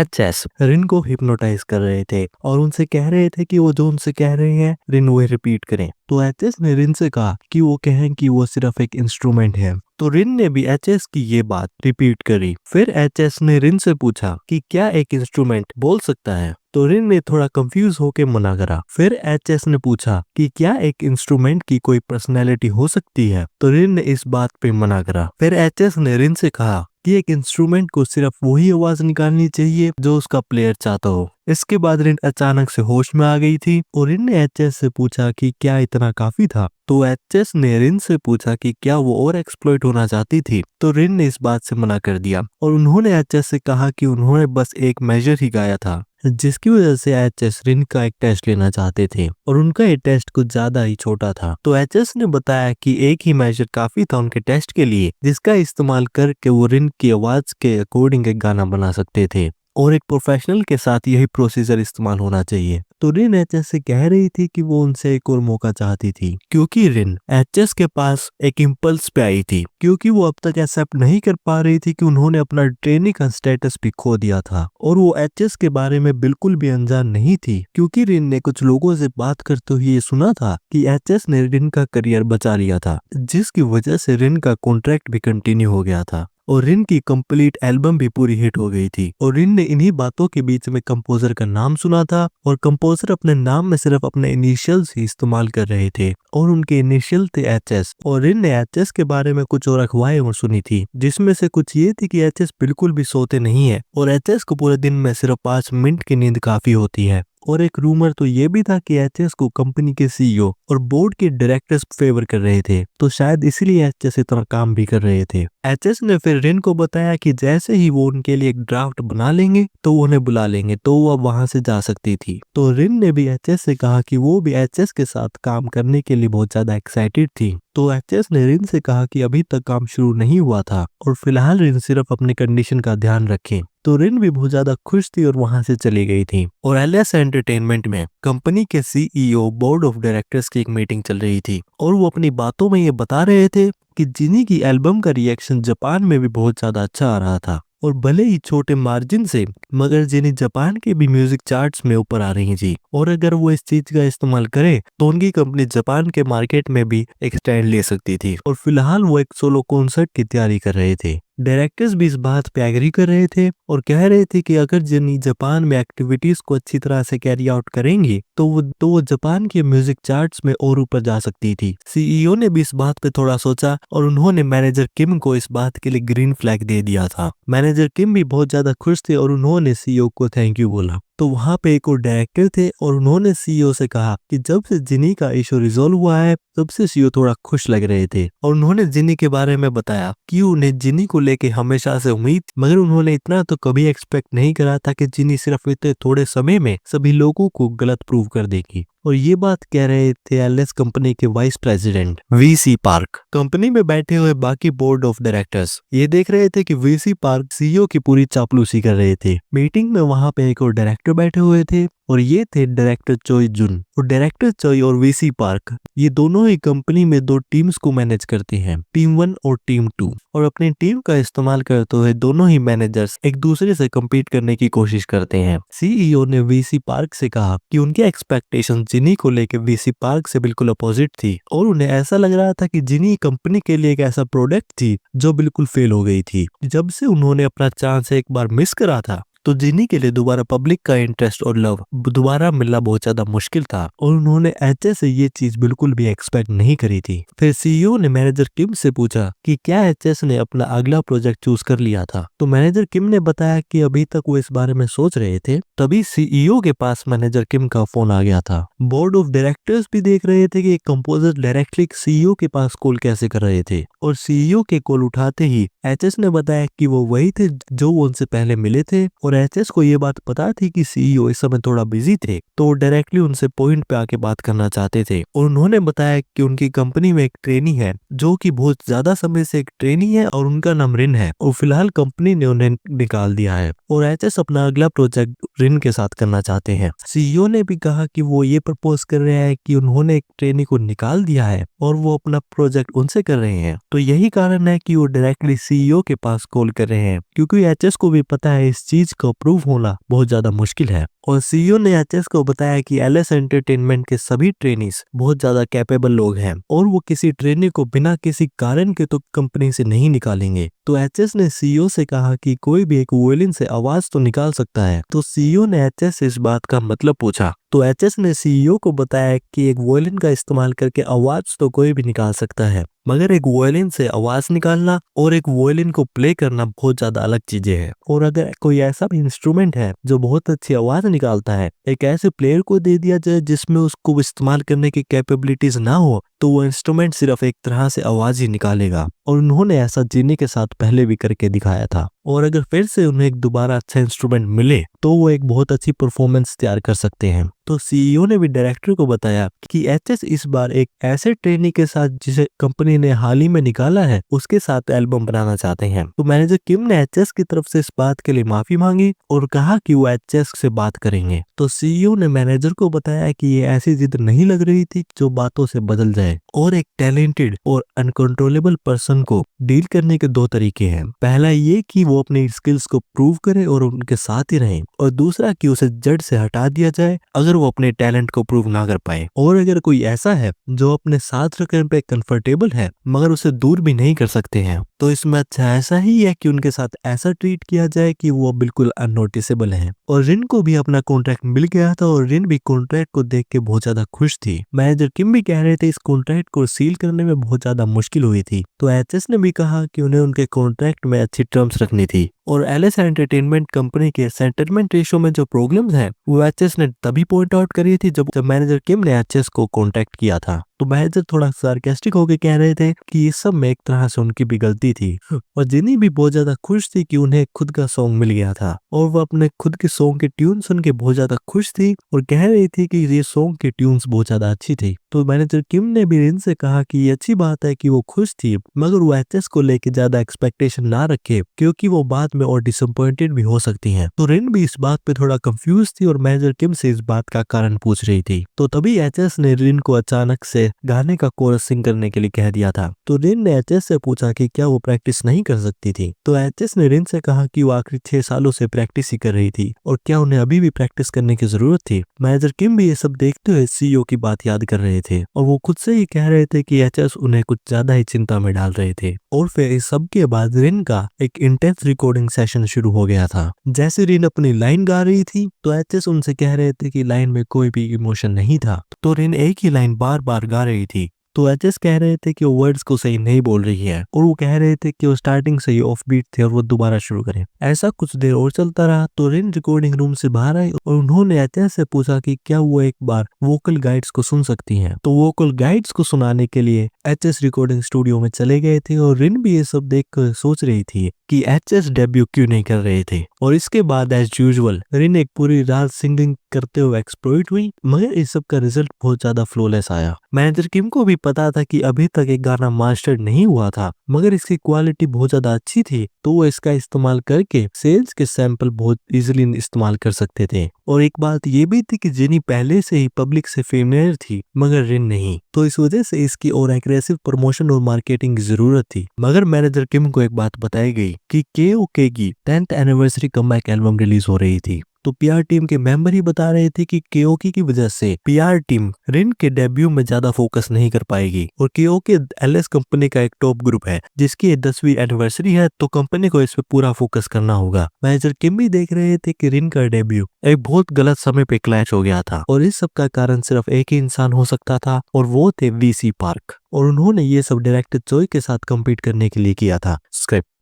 HS रिन को hypnotise कर रहे थे और उनसे कह रहे थे कि वो जो उनसे कह रहे हैं रिन वही रिपीट करें। तो एचएस ने रिन से कहा कि वो कहें कि वो सिर्फ एक इंस्ट्रूमेंट है। तो रिन ने भी एचएस की ये बात रिपीट करी। फिर एचएस ने रिन से पूछा कि क्या एक इंस्ट्रूमेंट बोल सकता है। तो रिन ने थोड़ा कंफ्यूज होकर मना करा। फिर एचएस ने पूछा कि क्या एक इंस्ट्रूमेंट की कोई पर्सनैलिटी हो सकती है। तो रिन ने इस बात पे मना करा। फिर एचएस ने रिन से कहा कि एक इंस्ट्रूमेंट को सिर्फ वही आवाज निकालनी चाहिए जो उसका प्लेयर चाहता हो। इसके बाद रिन अचानक से होश में आ गई थी और रिन ने एचएस से पूछा कि क्या इतना काफी था। तो एचएस ने रिन से पूछा कि क्या वो और एक्सप्लॉइट होना चाहती थी। तो रिन ने इस बात से मना कर दिया और उन्होंने एचएस से कहा कि उन्होंने बस एक मेजर ही गाया था, जिसकी वजह से एचएस रिन का एक टेस्ट लेना चाहते थे और उनका ये टेस्ट कुछ ज्यादा ही छोटा था। तो एचएस ने बताया कि एक ही मेजर काफी था उनके टेस्ट के लिए, जिसका इस्तेमाल करके वो रिन की आवाज के अकॉर्डिंग एक गाना बना सकते थे और एक प्रोफेशनल के साथ यही प्रोसीजर इस्तेमाल होना चाहिए। तो रिन एचएस से कह रही थी कि वो उनसे एक और मौका चाहती थी, क्योंकि रिन एचएस के पास एक इम्पल्स पे आई थी, क्योंकि वो अब तक एक्सेप्ट नहीं कर पा रही थी कि उन्होंने अपना ट्रेनिंग का स्टेटस भी खो दिया था और वो एचएस के बारे में बिल्कुल भी अनजान नहीं थी, क्योंकि रिन ने कुछ लोगों से बात करते हुए ये सुना था कि एचएस ने रिन का करियर बचा लिया था, जिसकी वजह से रिन का कॉन्ट्रैक्ट भी कंटिन्यू हो गया था और रिन की कंप्लीट एल्बम भी पूरी हिट हो गई थी। और रिन ने इन्हीं बातों के बीच में कंपोजर का नाम सुना था और कंपोजर अपने नाम में सिर्फ अपने इनिशियल्स ही इस्तेमाल कर रहे थे और उनके इनिशियल थे एचएस। और रिन ने एचएस के बारे में कुछ और अफवाहें और सुनी थी, जिसमें से कुछ ये थी कि एचएस बिल्कुल भी सोते नहीं है और एचएस को पूरे दिन में सिर्फ 5 मिनट की नींद काफी होती है। और एक रूमर तो ये भी था कि एचएस को कंपनी के सीईओ और बोर्ड के डायरेक्टर्स फेवर कर रहे थे, तो शायद इसीलिए एचएस इतना काम भी कर रहे थे। एचएस ने फिर रिन को बताया कि जैसे ही वो उनके लिए एक ड्राफ्ट बना लेंगे तो वो उन्हें बुला लेंगे, तो वो अब वहां से जा सकती थी। तो रिन ने भी एचएस से कहा कि वो भी एचएस के साथ काम करने के लिए बहुत ज्यादा एक्साइटेड थी। तो एचएस ने रिन से कहा कि अभी तक काम शुरू नहीं हुआ था और फिलहाल रिन सिर्फ अपनी कंडीशन का ध्यान रखे। तो रिन भी बहुत ज्यादा खुश थी और वहां से चली गई थी। और एलएस एंटरटेनमेंट में कंपनी के सीईओ बोर्ड ऑफ डायरेक्टर्स की एक मीटिंग चल रही थी और वो अपनी बातों में ये बता रहे थे कि जिनी की एल्बम का रिएक्शन जापान में भी बहुत ज्यादा अच्छा आ रहा था और भले ही छोटे मार्जिन से, मगर जिनी जापान के भी म्यूजिक चार्ट्स में ऊपर आ रही थी और अगर वो इस चीज का इस्तेमाल करे तो उनकी कंपनी जापान के मार्केट में भी एक स्टैंड ले सकती थी। और फिलहाल वो एक सोलो कॉन्सर्ट की तैयारी कर रहे थे। डायरेक्टर्स भी इस बात पे एग्री कर रहे थे और कह रहे थे कि अगर जिनी जापान में एक्टिविटीज को अच्छी तरह से कैरी आउट करेंगी तो वो जापान के म्यूजिक चार्ट्स में और ऊपर जा सकती थी। सीईओ ने भी इस बात पे थोड़ा सोचा और उन्होंने मैनेजर किम को इस बात के लिए ग्रीन फ्लैग दे दिया था। मैनेजर किम भी बहुत ज्यादा खुश थे और उन्होंने सीईओ को थैंक यू बोला। तो वहां पे एक और डायरेक्टर थे और उन्होंने सीईओ से कहा कि जब से जिनी का इशू रिजॉल्व हुआ है तब से सीईओ थोड़ा खुश लग रहे थे और उन्होंने जिनी के बारे में बताया कि उन्हें जिनी को लेके हमेशा से उम्मीद, मगर उन्होंने इतना तो कभी एक्सपेक्ट नहीं करा था कि जिनी सिर्फ इतने थोड़े समय में सभी लोगों को गलत प्रूव कर देगी। और ये बात कह रहे थे एलएस कंपनी के vice president VC park. Company में बैठे हुए बाकी बोर्ड ऑफ डायरेक्टर्स ये देख रहे थे कि वीसी पार्क सीईओ की पूरी चापलूसी कर रहे थे। मीटिंग में वहां पे एक और डायरेक्टर बैठे हुए थे और ये थे डायरेक्टर चोई जुन। और डायरेक्टर चोई और वीसी पार्क ये दोनों ही कंपनी में 2 टीम्स को मैनेज करते हैं, टीम 1 और टीम 2। और अपनी टीम का इस्तेमाल करते हुए दोनों ही मैनेजर्स एक दूसरे से कम्पीट करने की कोशिश करते हैं। सीईओ ने वीसी पार्क से कहा कि उनकी एक्सपेक्टेशन जिनी को लेकर वीसी पार्क से बिल्कुल अपोजिट थी और उन्हें ऐसा लग रहा था कि जिनी कंपनी के लिए एक ऐसा प्रोडक्ट थी जो बिल्कुल फेल हो गई थी। जब से उन्होंने अपना चांस एक बार मिस करा था तो जिनी के लिए दोबारा पब्लिक का इंटरेस्ट और लव दोबारा मिलना बहुत ज्यादा मुश्किल था और उन्होंने एचएस से ये चीज बिल्कुल भी एक्सपेक्ट नहीं करी थी। फिर सीईओ ने मैनेजर किम से पूछा कि क्या एचएस ने अपना अगला प्रोजेक्ट चूज कर लिया था। तो मैनेजर किम ने बताया कि अभी तक वो इस बारे में सोच रहे थे। तभी सीईओ के पास मैनेजर किम का फोन आ गया था। बोर्ड ऑफ डायरेक्टर्स भी देख रहे थे कि एक कंपोजर डायरेक्टली सीईओ के पास कॉल कैसे कर रहे थे और सीईओ के कॉल उठाते ही एचएस ने बताया कि वो वही थे जो वो उनसे पहले मिले थे और एचएस को ये बात पता थी कि सीईओ इस समय थोड़ा बिजी थे, तो वो डायरेक्टली उनसे पॉइंट पे आके बात करना चाहते थे। और उन्होंने बताया कि उनकी कंपनी में एक ट्रेनी है जो कि बहुत ज्यादा समय से एक ट्रेनी है और उनका नाम रिन है और फिलहाल कंपनी ने उन्हें निकाल दिया है और एचएस अपना अगला प्रोजेक्ट रिन के साथ करना चाहते हैं। सीईओ ने भी कहा कि वो ये प्रपोज कर रहे हैं कि उन्होंने एक ट्रेनी को निकाल दिया है और वो अपना प्रोजेक्ट उनसे कर रहे हैं, तो यही कारण है कि वो डायरेक्टली सीईओ के पास कॉल कर रहे हैं क्योंकि एचएस को भी पता है इस चीज का प्रूव होना बहुत ज्यादा मुश्किल है। और सीईओ ने एचएस को बताया कि एलएस एंटरटेनमेंट के सभी ट्रेनीज बहुत ज्यादा कैपेबल लोग हैं और वो किसी ट्रेनी को बिना किसी कारण के तो कंपनी से नहीं निकालेंगे। तो एचएस ने सीईओ से कहा कि कोई भी एक वोयलिन से आवाज तो निकाल सकता है। तो सीईओ ने एचएस से इस बात का मतलब पूछा। तो एचएस ने सीईओ को बताया कि एक वोयलिन का इस्तेमाल करके आवाज तो कोई भी निकाल सकता है, मगर एक वोयलिन से आवाज निकालना और एक वोयलिन को प्ले करना बहुत ज्यादा अलग चीजें हैं। और अगर कोई ऐसा भी इंस्ट्रूमेंट है जो बहुत अच्छी आवाज निकालता है, एक ऐसे प्लेयर को दे दिया जाए जिसमें उसको इस्तेमाल करने की कैपेबिलिटीज ना हो, तो वो इंस्ट्रूमेंट सिर्फ एक तरह से आवाज ही निकालेगा। और उन्होंने ऐसा जीनी के साथ पहले भी करके दिखाया था। और अगर फिर से उन्हें एक दोबारा अच्छा इंस्ट्रूमेंट मिले तो वो एक बहुत अच्छी परफॉर्मेंस तैयार कर सकते हैं। तो सीईओ ने भी डायरेक्टर को बताया कि एचएस इस बार एक ऐसे ट्रेनी के साथ जिसे कंपनी ने हाल ही में निकाला है उसके साथ एल्बम बनाना चाहते हैं। तो मैनेजर किम ने एचएस की तरफ से इस बात के लिए माफी मांगी और कहा कि वो एचएस से बात करेंगे। तो सीईओ ने मैनेजर को बताया कि ये ऐसी जिद नहीं लग रही थी जो बातों से बदल जाए। और एक टैलेंटेड और अनकंट्रोलेबल पर्सन को डील करने के दो तरीके हैं। पहला ये कि वो अपनी स्किल्स को प्रूव करे और उनके साथ ही रहे, और दूसरा कि उसे जड़ से हटा दिया जाए अगर वो अपने टैलेंट को प्रूव ना कर पाए। और अगर कोई ऐसा है जो अपने साथ रखने पे कंफर्टेबल है मगर उसे दूर भी नहीं कर सकते हैं, तो इसमें अच्छा ऐसा ही है कि उनके साथ ऐसा ट्रीट किया जाए कि वो बिल्कुल अननोटिसेबल है। और रिन को भी अपना कॉन्ट्रैक्ट मिल गया था और रिन भी कॉन्ट्रैक्ट को देख के बहुत ज्यादा खुश थी। मैनेजर किम भी कह रहे थे इस कॉन्ट्रैक्ट को सील करने में बहुत ज्यादा मुश्किल हुई थी। तो एचएस ने भी कहा कि उन्हें उनके कॉन्ट्रैक्ट में अच्छी टर्म्स रखनी थी। और एलएस एंटरटेनमेंट कंपनी के सेटलमेंट रेशियो में जो प्रॉब्लम्स हैं वो एचएस ने तभी पॉइंट आउट करी थी जब मैनेजर किम ने एचएस को कॉन्टैक्ट किया था। तो मैनेजर थोड़ा सार्केस्टिक होकर कह रहे थे कि इस सब में एक तरह से उनकी भी गलती थी। और जिनी भी बहुत ज्यादा खुश थी कि उन्हें खुद का सॉन्ग मिल गया था और वो अपने खुद के सॉन्ग की ट्यून सुन के बहुत ज्यादा खुश थी और कह रही थी कि ये सॉन्ग की ट्यून्स बहुत ज्यादा अच्छी थी। तो मैनेजर किम ने भी रिन से कहा कि ये अच्छी बात है कि वो खुश थी, मगर वो एचएस को लेके ज्यादा एक्सपेक्टेशन ना रखे क्योंकि वो बाद में और डिसअपॉइंटेड भी हो सकती हैं। तो रिन भी इस बात पे थोड़ा कंफ्यूज थी और मैनेजर किम से इस बात का कारण पूछ रही थी। तो तभी एचएस ने रिन को अचानक से गाने का कोरस सिंग करने के लिए कह दिया था। तो रिन ने एचएस से पूछा कि क्या वो प्रैक्टिस नहीं कर सकती थी। तो एचएस ने रिन से कहा कि वो आखिरी 6 सालों से प्रैक्टिस ही कर रही थी और क्या उन्हें अभी भी प्रैक्टिस करने की जरूरत थी। मैनेजर किम भी ये सब देखते हुए सीईओ की बात याद कर रहे थे और वो खुद से ही कह रहे थे कि एचएस उन्हें कुछ ज्यादा ही चिंता में डाल रहे थे। और फिर इस सब के बाद रिन का एक इंटेंस रिकॉर्डिंग सेशन शुरू हो गया था। जैसे रिन अपनी लाइन गा रही थी तो एचएस उनसे कह रहे थे कि लाइन में कोई भी इमोशन नहीं था, तो रिन एक ही लाइन बार बार गा रही थी। तो एचएस कह रहे थे कि वो वर्ड्स को सही नहीं बोल रही है और वो कह रहे थे कि वो स्टार्टिंग से ही ऑफ बीट थे और वो दोबारा शुरू करें। ऐसा कुछ देर और चलता रहा तो रिन रिकॉर्डिंग रूम से बाहर आई और उन्होंने एचएस से पूछा कि क्या वो एक बार वोकल गाइड्स को सुन सकती हैं। तो वोकल गाइड्स को सुनाने के लिए एचएस रिकॉर्डिंग स्टूडियो में चले गए थे और रिन भी ये सब देखकर सोच रही थी कि एचएस डेब्यू क्यों नहीं कर रहे थे। और इसके बाद एज यूजुअल रिन एक पूरी रात सिंगिंग करते हुए एक्सप्लॉइट हुई, मगर इस सब का रिजल्ट बहुत ज्यादा फ्लॉलेस आया। मैनेजर किम को भी पता था कि अभी तक एक गाना मास्टर नहीं हुआ था, मगर इसकी क्वालिटी बहुत ज्यादा अच्छी थी, तो वो इसका इस्तेमाल करके सेल्स के सैंपल बहुत इजीली इस्तेमाल कर सकते थे। और एक बात ये भी थी कि जिनी पहले से ही पब्लिक से फेमिलियर थी मगर रिन नहीं, तो इस वजह से इसकी और एग्रेसिव प्रमोशन और मार्केटिंग की जरूरत थी। मगर मैनेजर किम को एक बात बताई गई कि केओके की 10th anniversary comeback album release हो रही थी। तो पीआर टीम के मेंबर ही बता रहे थे कि केओके की वजह से पीआर टीम रिन के डेब्यू में ज्यादा फोकस नहीं कर पाएगी और केओके एलएस कंपनी का एक टॉप ग्रुप है जिसकी 10वीं एनिवर्सरी है, तो कंपनी को इस पे पूरा फोकस करना होगा। मैनेजर किम भी देख रहे थे कि रिन का डेब्यू एक बहुत गलत समय पे क्लैश हो गया था और इस सब का कारण सिर्फ एक ही इंसान हो सकता था और वो थे वीसी पार्क, और उन्होंने ये सब डायरेक्टर चोई के साथ कम्पीट करने के लिए किया था। स्क्रिप्ट